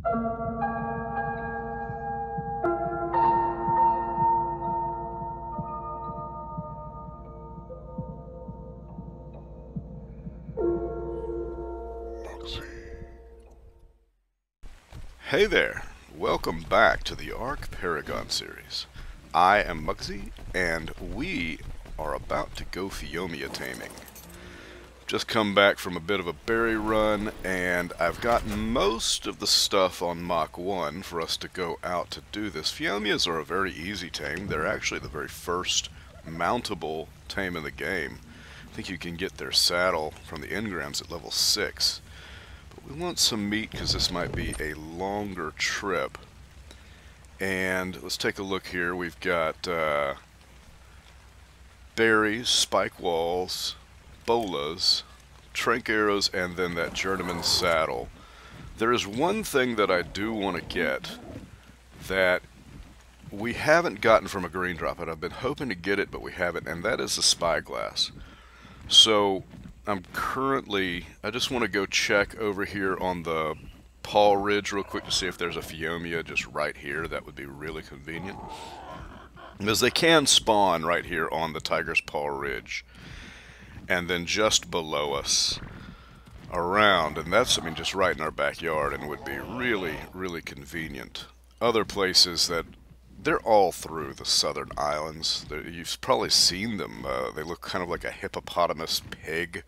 Hey there! Welcome back to the Paragon series. I am Muggsey, and we are about to go Phiomia taming. Just come back from a bit of a berry run, and I've got most of the stuff on Mach 1 for us to go out to do this. Phiomias are a very easy tame. They're actually the very first mountable tame in the game. I think you can get their saddle from the engrams at level 6. We want some meat because this might be a longer trip. And let's take a look here. We've got berries, spike walls, bolas, trank arrows, and then that journeyman saddle. There is one thing that I do want to get that we haven't gotten from a green drop, and I've been hoping to get it, but we haven't, and that is the spyglass. So I just want to go check over here on the Paw Ridge real quick to see if there's a Phiomia just right here. That would be really convenient. Because they can spawn right here on the Tiger's Paw Ridge. And then just below us, around, and that's, I mean, just right in our backyard, and would be really, really convenient. Other places that they're all through the southern islands. You've probably seen them. They look kind of like a hippopotamus pig,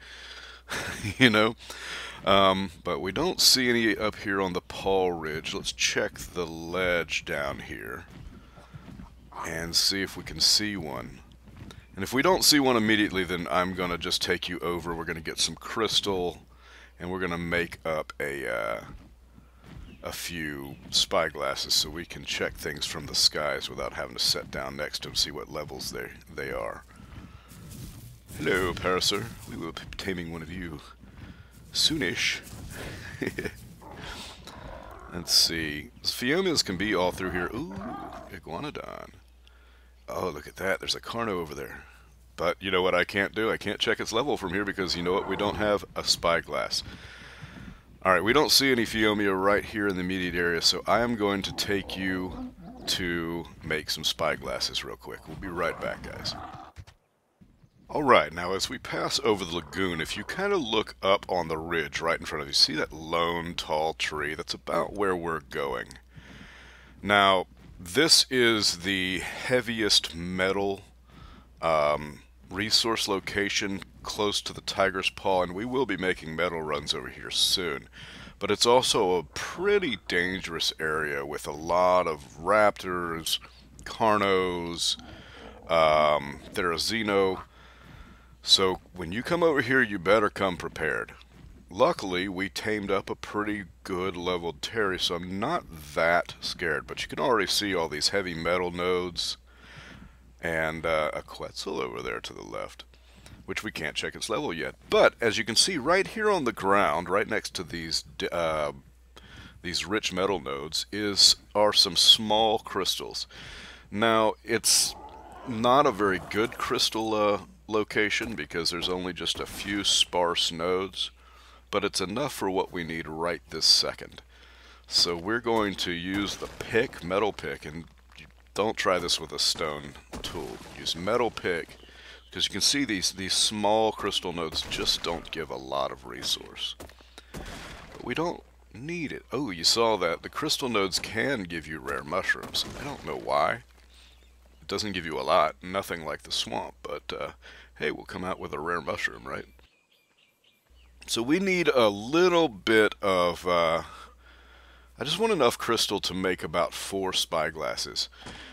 you know? But we don't see any up here on the Paw Ridge. Let's check the ledge down here and see if we can see one. And if we don't see one immediately, then I'm going to just take you over. We're going to get some crystal, and we're going to make up a few spyglasses so we can check things from the skies without having to sit down next to them, see what levels they are. Hello, Parasaur. We will be taming one of you soonish. Let's see. Phiomias can be all through here. Ooh, iguanodon. Oh, look at that. There's a Carno over there. But you know what I can't do? I can't check its level from here because you know what? We don't have a spyglass. Alright, we don't see any Phiomia right here in the immediate area, so I am going to take you to make some spyglasses real quick. We'll be right back, guys. Alright, now as we pass over the lagoon, if you kind of look up on the ridge right in front of you, see that lone tall tree? That's about where we're going. Now, this is the heaviest metal resource location close to the Tiger's Paw, and we will be making metal runs over here soon. But it's also a pretty dangerous area with a lot of raptors, carnos, Therizino. So when you come over here, you better come prepared. Luckily, we tamed up a pretty good leveled Terry, so I'm not that scared. But you can already see all these heavy metal nodes and a Quetzal over there to the left, which we can't check its level yet. But as you can see right here on the ground, right next to these rich metal nodes, are some small crystals. Now, it's not a very good crystal location because there's only just a few sparse nodes, but it's enough for what we need right this second. So we're going to use the pick, metal pick, and don't try this with a stone tool. Use metal pick, because you can see these small crystal nodes just don't give a lot of resource. But we don't need it. Oh, you saw that. The crystal nodes can give you rare mushrooms. I don't know why. It doesn't give you a lot. Nothing like the swamp, but hey, we'll come out with a rare mushroom, right? So we need a little bit of I just want enough crystal to make about 4 spyglasses.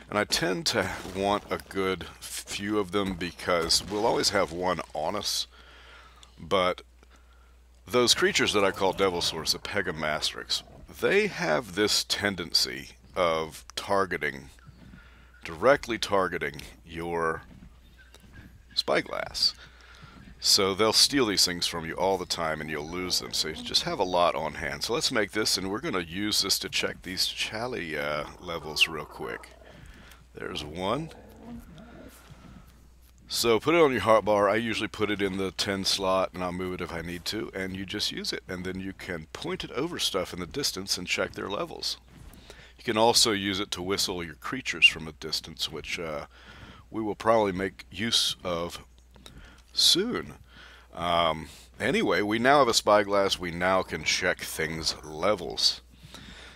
And I tend to want a good few of them because we'll always have one on us. But those creatures that I call Devil Source, the Pegamastrix, they have this tendency of directly targeting your spyglass. So they'll steal these things from you all the time and you'll lose them. So you just have a lot on hand. So let's make this, and we're going to use this to check these Chali levels real quick. There's one. So put it on your hotbar. I usually put it in the 10 slot and I'll move it if I need to, and you just use it, and then you can point it over stuff in the distance and check their levels. You can also use it to whistle your creatures from a distance, which we will probably make use of soon. Anyway, we now have a spyglass. We now can check things' levels.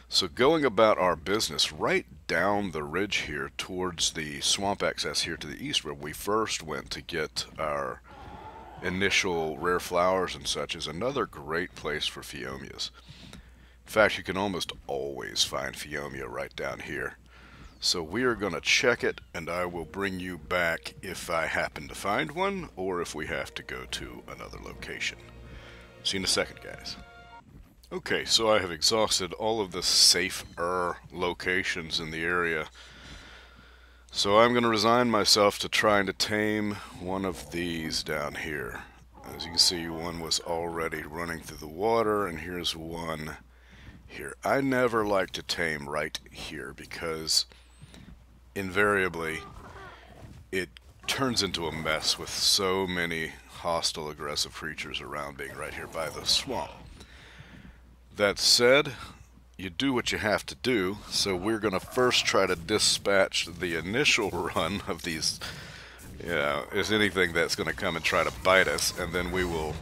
So going about our business, right down the ridge here towards the swamp access here to the east where we first went to get our initial rare flowers and such, is another great place for Phiomias. In fact, you can almost always find Phiomia right down here. So we are going to check it, and I will bring you back if I happen to find one or if we have to go to another location. See you in a second, guys. Okay, so I have exhausted all of the safer locations in the area. So I'm going to resign myself to trying to tame one of these down here. As you can see, one was already running through the water, and here's one here. I never like to tame right here because invariably it turns into a mess with so many hostile, aggressive creatures around being right here by the swamp. That said, you do what you have to do, so we're going to first try to dispatch the initial run of these, is anything that's going to come and try to bite us, and then we will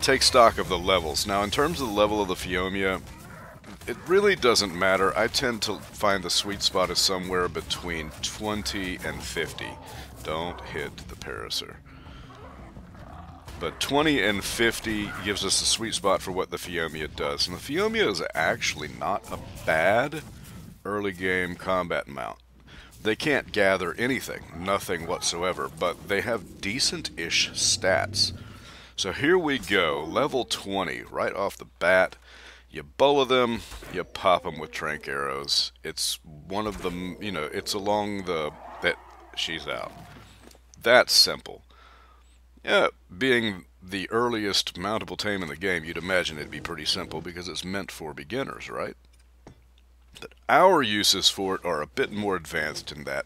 take stock of the levels. Now, in terms of the level of the Phiomia, it really doesn't matter. I tend to find the sweet spot is somewhere between 20 and 50. Don't hit the Parasaur. But 20 and 50 gives us a sweet spot for what the Phiomia does. And the Phiomia is actually not a bad early game combat mount. They can't gather anything, nothing whatsoever, but they have decent-ish stats. So here we go, level 20, right off the bat. You bola them, you pop them with trank arrows. It's one of them, it's along that she's out. That's simple. Yeah, being the earliest mountable tame in the game, you'd imagine it'd be pretty simple because it's meant for beginners, right? But our uses for it are a bit more advanced in that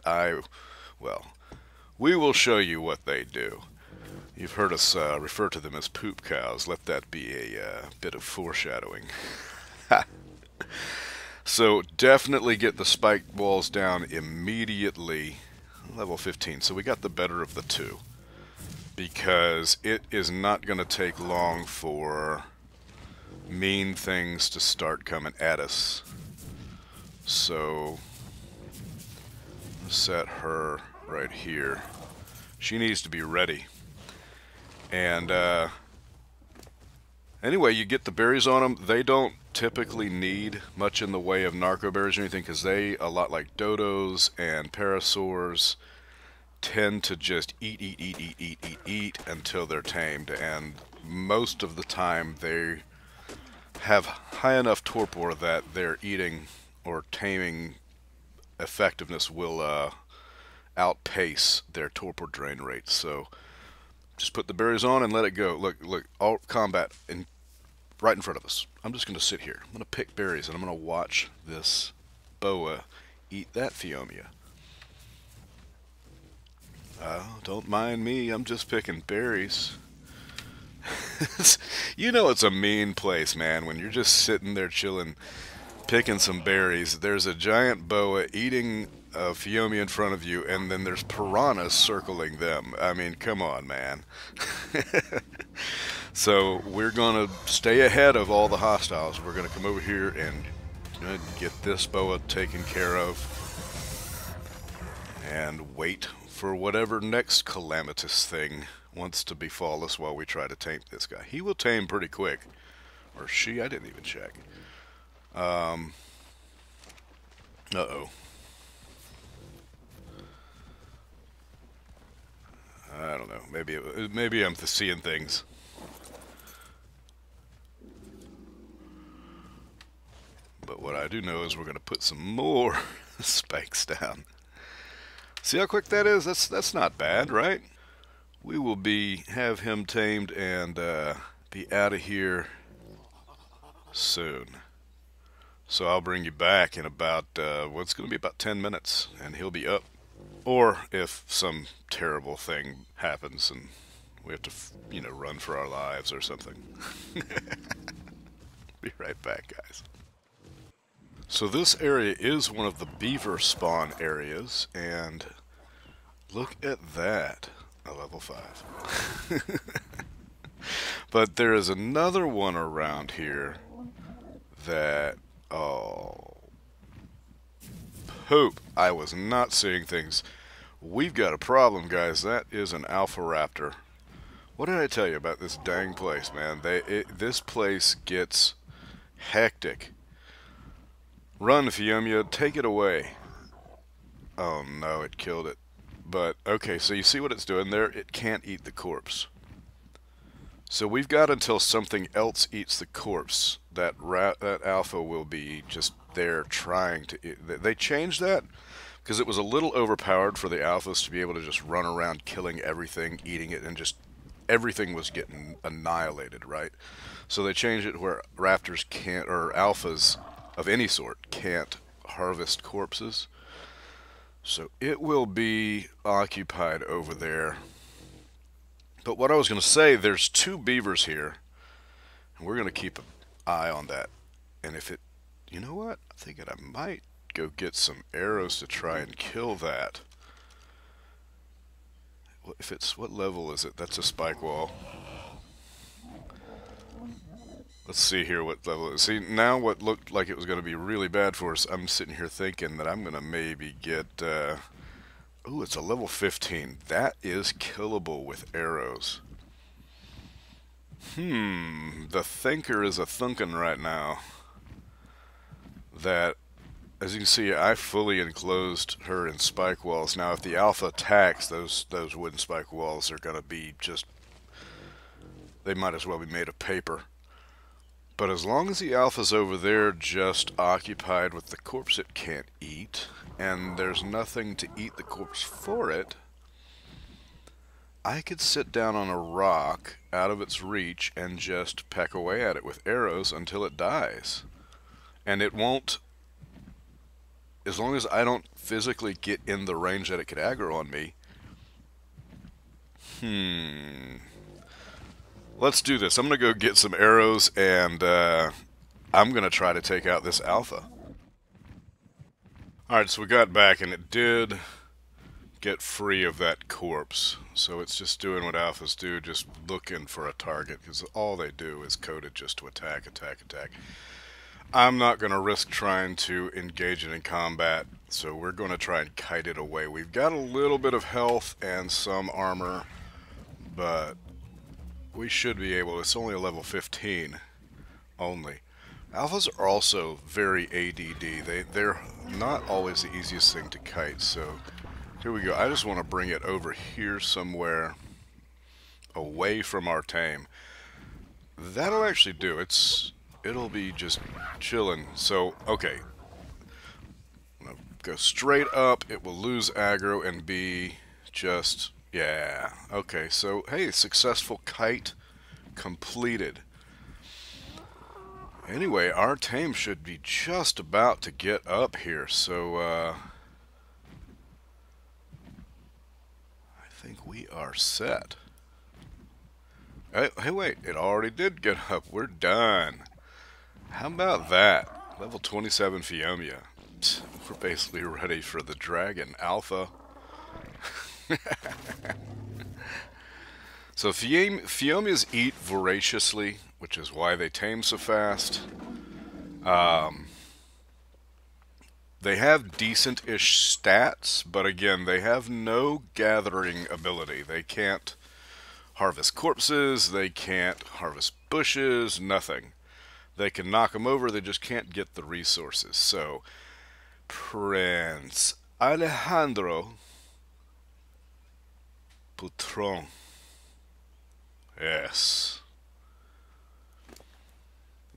we will show you what they do. You've heard us refer to them as poop cows. Let that be a bit of foreshadowing. So definitely get the spike walls down immediately. Level 15, so we got the better of the two. Because it is not going to take long for mean things to start coming at us. So, set her right here. She needs to be ready. And anyway, you get the berries on them. They don't typically need much in the way of narco berries or anything because they, a lot like dodos and parasaurs, tend to just eat until they're tamed, and most of the time they have high enough torpor that their eating or taming effectiveness will outpace their torpor drain rate. So just put the berries on and let it go. Look, all combat right in front of us. I'm just going to sit here. I'm going to pick berries and I'm going to watch this boa eat that Phiomia. Don't mind me, I'm just picking berries. You know it's a mean place, man, when you're just sitting there chilling, picking some berries. There's a giant boa eating a Phiomia in front of you, and then there's piranhas circling them. I mean, come on, man. So we're going to stay ahead of all the hostiles. We're going to come over here and get this boa taken care of and wait for whatever next calamitous thing wants to befall us while we try to tame this guy. He will tame pretty quick. Or she, I didn't even check. Uh-oh. I don't know. Maybe I'm seeing things. But what I do know is we're going to put some more spikes down. See how quick that is? That's not bad, right? We will have him tamed and be out of here soon. So I'll bring you back in about, it's going to be about 10 minutes, and he'll be up. Or if some terrible thing happens and we have to, you know, run for our lives or something. Be right back, guys. So this area is one of the beaver spawn areas, and look at that, a level 5. But there is another one around here that, oh, poop, I was not seeing things. We've got a problem, guys. That is an alpha raptor. What did I tell you about this dang place, man? This place gets hectic. Run, Phiomia, take it away. Oh no, it killed it. But, okay, so you see what it's doing there? It can't eat the corpse. So we've got until something else eats the corpse. That alpha will be just there trying to eat. They changed that because it was a little overpowered for the alphas to be able to just run around killing everything, eating it, and just everything was getting annihilated, right? So they changed it where raptors can't, or alphas of any sort, can't harvest corpses. So it will be occupied over there. But what I was going to say, there's 2 beavers here, and we're going to keep an eye on that. And if it, you know what? I'm thinking I might go get some arrows to try and kill that. If it's, what level is it? That's a spike wall. Let's see here what level it is. See, now what looked like it was going to be really bad for us, I'm sitting here thinking that I'm going to maybe get, ooh, it's a level 15. That is killable with arrows. The thinker is a thunkin' right now. That, as you can see, I fully enclosed her in spike walls. Now, if the alpha attacks, those wooden spike walls are going to be just, they might as well be made of paper. But as long as the alpha's over there just occupied with the corpse it can't eat, and there's nothing to eat the corpse for it, I could sit down on a rock out of its reach and just peck away at it with arrows until it dies. And it won't, as long as I don't physically get in the range that it could aggro on me. Let's do this. I'm going to go get some arrows, and I'm going to try to take out this alpha. Alright, so we got back, and it did get free of that corpse. So it's just doing what alphas do, just looking for a target, because all they do is coded just to attack, attack, attack. I'm not going to risk trying to engage it in combat, so we're going to try and kite it away. We've got a little bit of health and some armor, but we should be able. It's only a level 15 only. Alphas are also very ADD. They're not always the easiest thing to kite, so here we go. I just want to bring it over here somewhere away from our tame. That'll actually do. It'll be just chilling. So, okay. I'm gonna go straight up. It will lose aggro and be just, yeah. Okay, so, hey, successful kite completed. Anyway, our tame should be just about to get up here, so, I think we are set. Hey, wait, it already did get up. We're done. How about that? Level 27 Phiomia. We're basically ready for the dragon alpha. So Phiomias eat voraciously, which is why they tame so fast. They have decent-ish stats, but again, they have no gathering ability. They can't harvest corpses, they can't harvest bushes, nothing. They can knock them over, they just can't get the resources. So, Prince Alejandro Putron. Yes.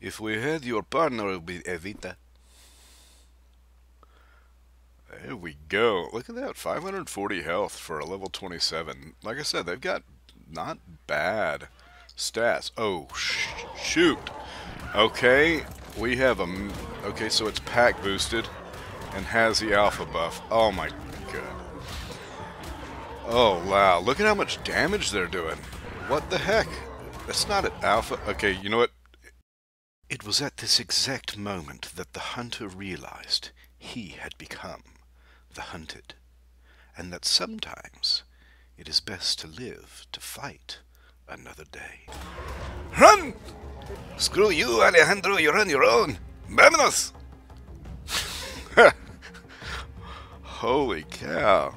If we had your partner, it would be Evita. There we go. Look at that. 540 health for a level 27. Like I said, they've got not bad stats. Oh, shoot. Okay, we have a... Okay, so it's pack boosted and has the alpha buff. Oh my god. Oh, wow. Look at how much damage they're doing. What the heck? That's not an alpha. Okay, you know what? It was at this exact moment that the hunter realized he had become the hunted, and that sometimes it is best to live to fight another day. Run! Screw you, Alejandro, you're on your own. Vámonos! Holy cow.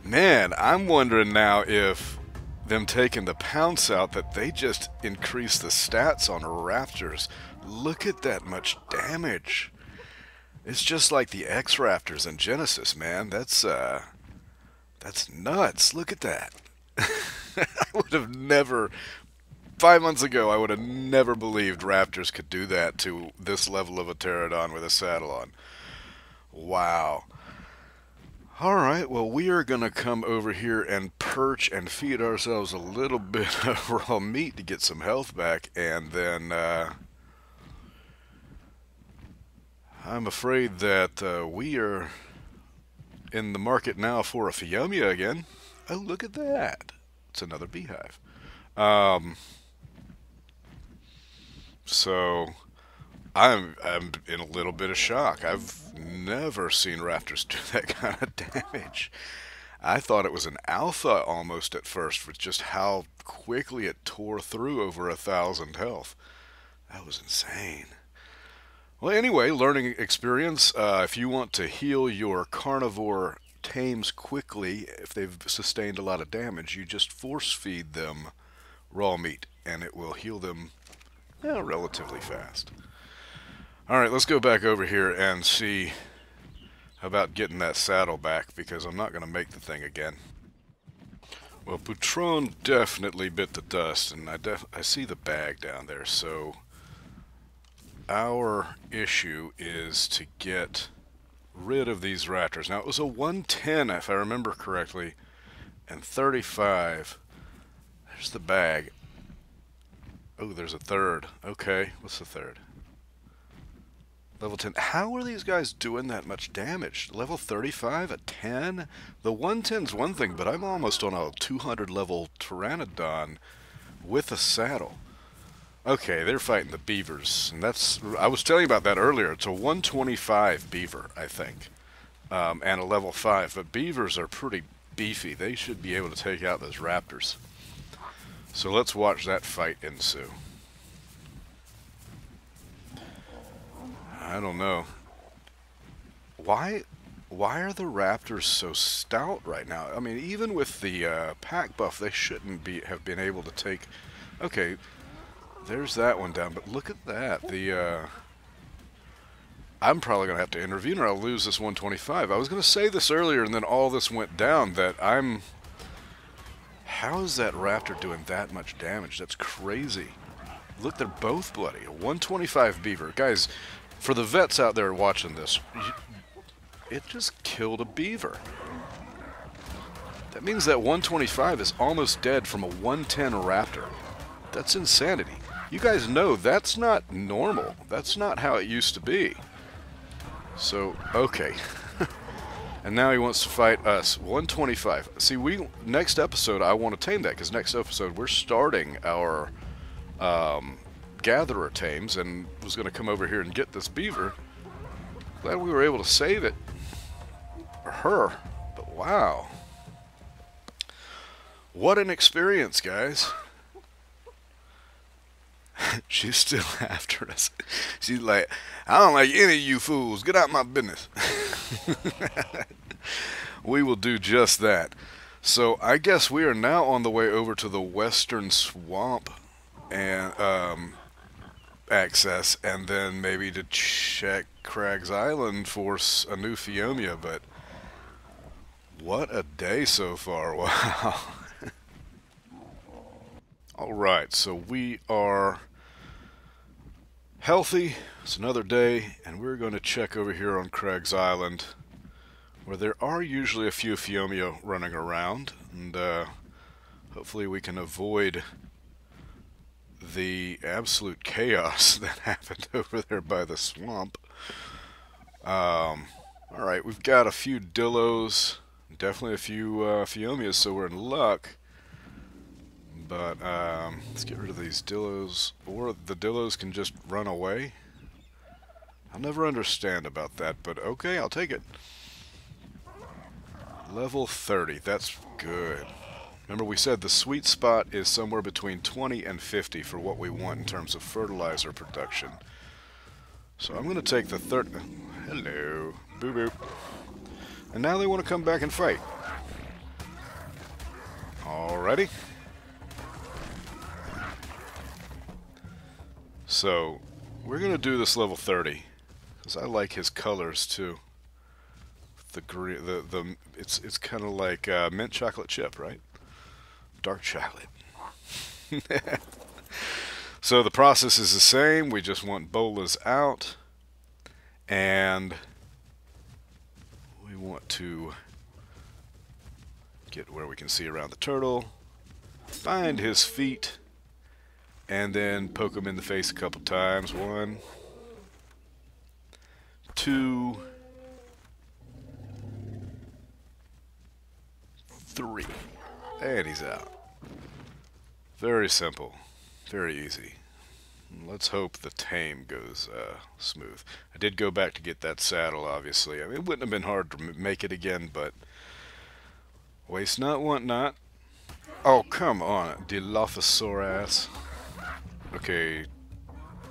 Man, I'm wondering now if them taking the pounce out that they just increase the stats on raptors. Look at that much damage. It's just like the X Raptors in Genesis, man. That's nuts. Look at that. I would have never 5 months ago I would have never believed raptors could do that to this level of a pterodon with a saddle on. Wow. Alright, well, we are going to come over here and perch and feed ourselves a little bit of raw meat to get some health back, and then I'm afraid that we are in the market now for a Phiomia again. Oh, look at that. It's another beehive. So I'm in a little bit of shock. I've never seen raptors do that kind of damage. I thought it was an alpha almost at first with just how quickly it tore through over 1,000 health. That was insane. Well, anyway, learning experience. If you want to heal your carnivore tames quickly, if they've sustained a lot of damage, you just force feed them raw meat, and it will heal them relatively fast. Alright, let's go back over here and see about getting that saddle back, because I'm not going to make the thing again. Well, Boutron definitely bit the dust, and I see the bag down there, so our issue is to get rid of these raptors. Now, it was a 110, if I remember correctly, and 35. There's the bag. Oh, there's a third. Okay, what's the third? Level 10. How are these guys doing that much damage? Level 35 at 10? The 110's one thing, but I'm almost on a 200 level Pteranodon with a saddle. Okay, they're fighting the beavers, and I was telling you about that earlier. It's a 125 beaver, I think, and a level 5, but beavers are pretty beefy. They should be able to take out those raptors. So let's watch that fight ensue. I don't know. Why are the raptors so stout right now? I mean, even with the pack buff, they shouldn't have been able to take... Okay, there's that one down, but look at that. I'm probably going to have to intervene or I'll lose this 125. I was going to say this earlier, and then all this went down, that how is that raptor doing that much damage? That's crazy. Look, they're both bloody. A 125 beaver. Guys, for the vets out there watching this, it just killed a beaver. That means that 125 is almost dead from a 110 raptor. That's insanity. You guys know that's not normal. That's not how it used to be. So, okay. And now he wants to fight us. 125. See, next episode I want to tame that, because next episode we're starting our gatherer tames, and was going to come over here and get this beaver. Glad we were able to save it. Or her. But wow. What an experience, guys. She's still after us. She's like, I don't like any of you fools. Get out my business. We will do just that. So I guess we are now on the way over to the western swamp and access, and then maybe to check Craig's Island for a new Phiomia. But what a day so far. Wow. Alright, so we are healthy. It's another day, and we're going to check over here on Craig's Island, where there are usually a few Phiomia running around, and hopefully we can avoid the absolute chaos that happened over there by the swamp. Alright, we've got a few dillos, Definitely a few Phiomias, so we're in luck. But let's get rid of these dillos, or the dillos can just run away. I'll never understand about that, but okay, I'll take it. Level 30, that's good. Remember we said the sweet spot is somewhere between 20 and 50 for what we want in terms of fertilizer production. So I'm going to take the Hello. Boo boop. And now they want to come back and fight. Alrighty. So, we're going to do this level 30. Because I like his colors too. The green, it's kind of like mint chocolate chip, right? Dark chocolate. So the process is the same. We just want bolas out, and we want to get where we can see around the turtle, find his feet, and then poke him in the face a couple times. 1, 2, 3, and he's out. Very simple, very easy. Let's hope the tame goes smooth. I did go back to get that saddle, obviously. I mean, it wouldn't have been hard to make it again, but waste not, want not. Oh, come on, Dilophosaur ass. Okay,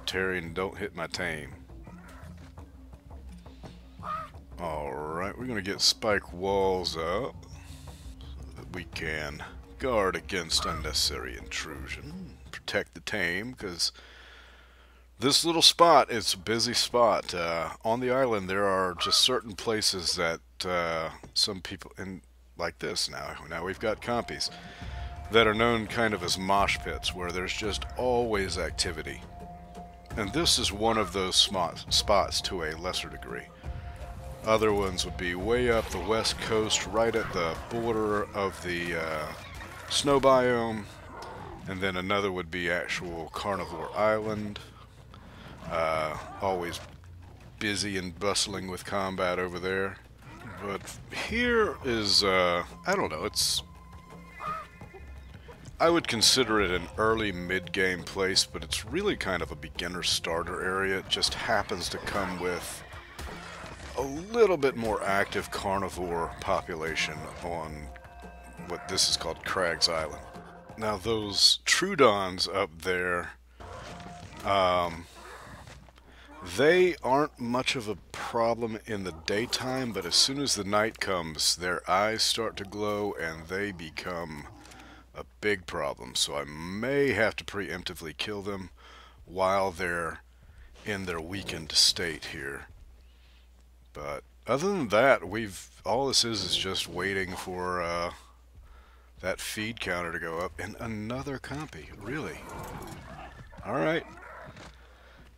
Tyrion, don't hit my tame. Alright, we're gonna get spike walls up so that we can guard against unnecessary intrusion. Protect the tame, because this little spot is a busy spot. On the island there are just certain places that some people, and like this now we've got compies, that are known kind of as mosh pits, where there's just always activity. And this is one of those spots to a lesser degree. Other ones would be way up the west coast, right at the border of the snow biome, and then another would be actual Carnivore Island. Always busy and bustling with combat over there. But here is, I don't know, I would consider it an early mid-game place, but it's really kind of a beginner starter area. It just happens to come with a little bit more active carnivore population on what this is called Crags Island. Now those Troodons up there, they aren't much of a problem in the daytime, but as soon as the night comes, their eyes start to glow and they become a big problem. So I may have to preemptively kill them while they're in their weakened state here. But other than that, all this is just waiting for that feed counter to go up. And another compy, really. Alright.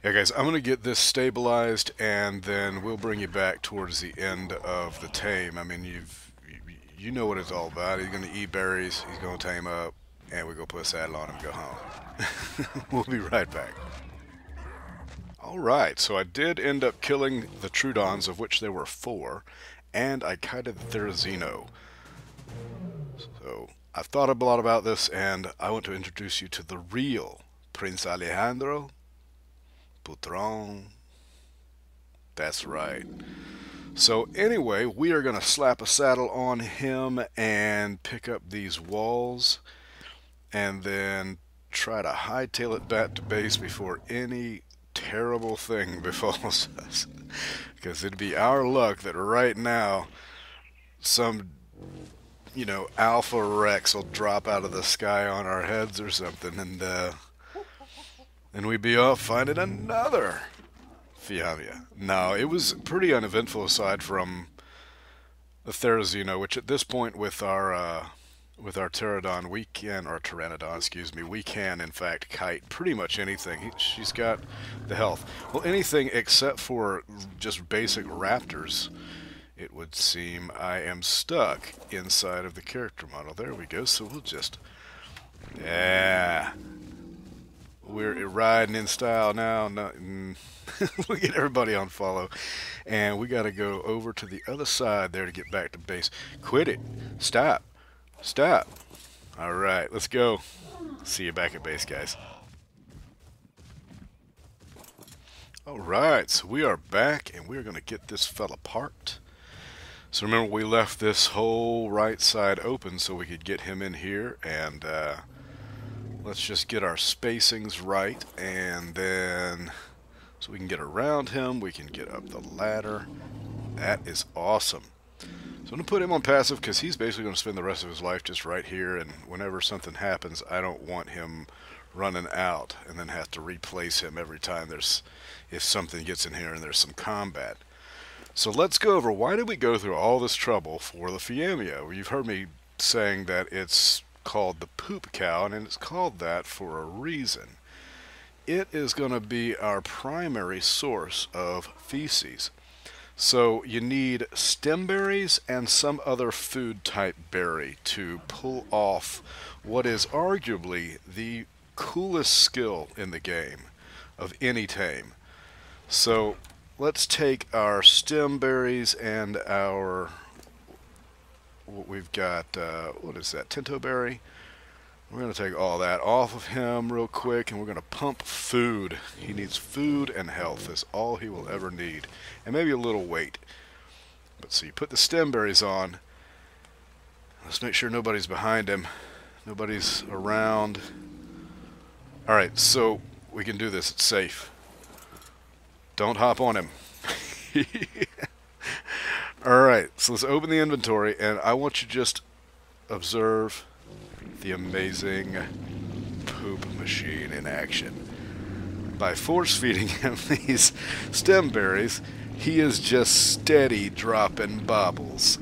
Yeah guys, I'm going to get this stabilized and then we'll bring you back towards the end of the tame. I mean, you know what it's all about. He's going to eat berries, he's going to tame up, and we're going to put a saddle on him and go home. We'll be right back. Alright, so I did end up killing the Troodons, of which there were 4, and I kited the Therizino. So I've thought a lot about this, and I want to introduce you to the real Prince Alejandro Putron. That's right. So anyway, we are going to slap a saddle on him and pick up these walls, and then try to hightail it back to base before any terrible thing befalls us. Because it'd be our luck that right now some, you know, Alpha Rex will drop out of the sky on our heads or something, and we'd be off finding another Phiomia. No, it was pretty uneventful aside from the Therizino, which at this point with our Pteranodon, we can in fact kite pretty much anything. She's got the health. Well, anything except for just basic raptors, it would seem. I am stuck inside of the character model. There we go. So we'll just, yeah, We're riding in style now. No, we get everybody on follow. And we got to go over to the other side there to get back to base. Quit it. Stop. Stop. All right, let's go. See you back at base, guys. All right, so we are back, and we're going to get this fella parked. So remember, we left this whole right side open so we could get him in here, and let's just get our spacings right, and then so we can get around him, we can get up the ladder. That is awesome. So I'm going to put him on passive because he's basically going to spend the rest of his life just right here, and whenever something happens, I don't want him running out and then have to replace him every time if something gets in here and there's some combat. So let's go over, why did we go through all this trouble for the Phiomia? Well, you've heard me saying that it's called the poop cow, and it's called that for a reason. It is going to be our primary source of feces. So you need stem berries and some other food type berry to pull off what is arguably the coolest skill in the game of any tame. So let's take our stem berries and our, what we've got, what is that, tinto berry? We're going to take all that off of him real quick, and we're going to pump food. He needs food and health. That's all he will ever need. And maybe a little weight. But so you put the stem berries on. Let's make sure nobody's behind him. Nobody's around. Alright, so we can do this. It's safe. Don't hop on him. Alright, so let's open the inventory, and I want you to just observe the amazing poop machine in action. By force feeding him these stem berries, he is just steady dropping bobbles.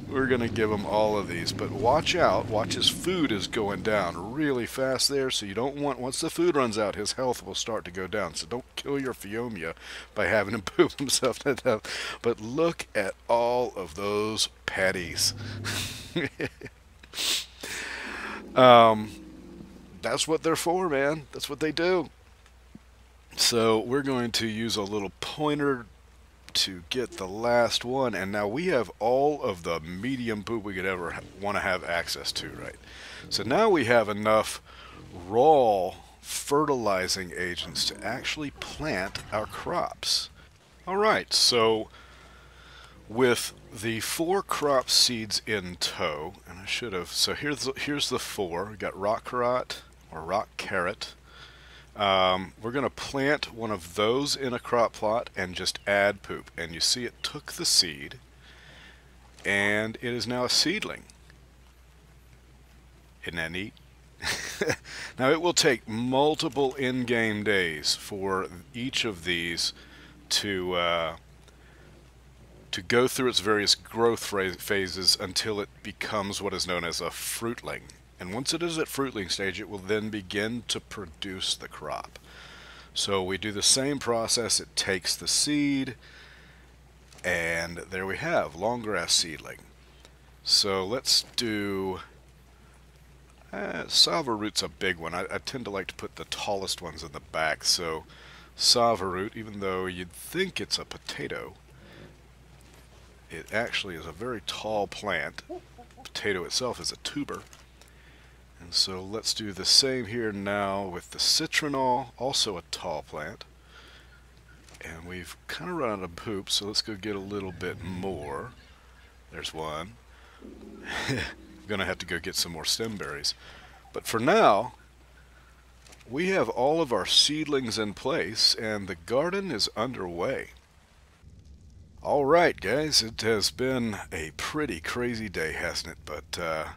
We're going to give him all of these, but watch out. Watch, his food is going down really fast there, so you don't want, once the food runs out, his health will start to go down. So don't kill your Phiomia by having him poop himself to death. But look at all of those patties. That's what they're for, man. That's what they do. So we're going to use a little pointer to get the last one, and now we have all of the medium poop we could ever want to have access to, right? So now we have enough raw fertilizing agents to actually plant our crops. Alright, so with the 4 crop seeds in tow, and I should have, so here's the 4. We got rock carrot or rock carrot. We're going to plant one of those in a crop plot and just add poop. And you see it took the seed, and it is now a seedling. Isn't that neat? Now it will take multiple in-game days for each of these to go through its various growth phases until it becomes what is known as a fruitling. And once it is at fruitling stage, it will then begin to produce the crop. So we do the same process. It takes the seed, and there we have long grass seedling. So let's do Sava root's a big one. I tend to like to put the tallest ones in the back. So Sava root, even though you'd think it's a potato, it actually is a very tall plant. Potato itself is a tuber. And so let's do the same here now with the citronal, also a tall plant. And we've kind of run out of poop, so let's go get a little bit more. There's one. I'm going to have to go get some more stem berries. But for now, we have all of our seedlings in place, and the garden is underway. Alright guys, it has been a pretty crazy day, hasn't it? But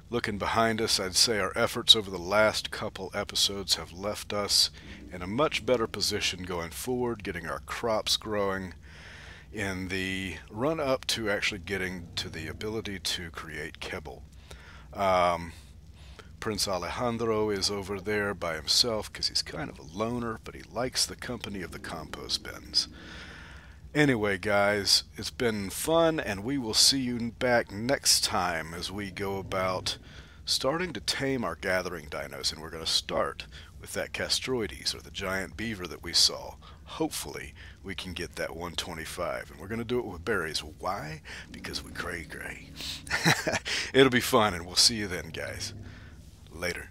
looking behind us, I'd say our efforts over the last couple episodes have left us in a much better position going forward, getting our crops growing in the run-up to actually getting to the ability to create kibble. Prince Alejandro is over there by himself because he's kind of a loner, but he likes the company of the compost bins. Anyway guys, it's been fun, and we will see you back next time as we go about starting to tame our gathering dinos, and we're going to start with that Castroides, or the giant beaver that we saw. Hopefully, we can get that 125. And we're going to do it with berries. Why? Because we cray. It'll be fun, and we'll see you then, guys. Later.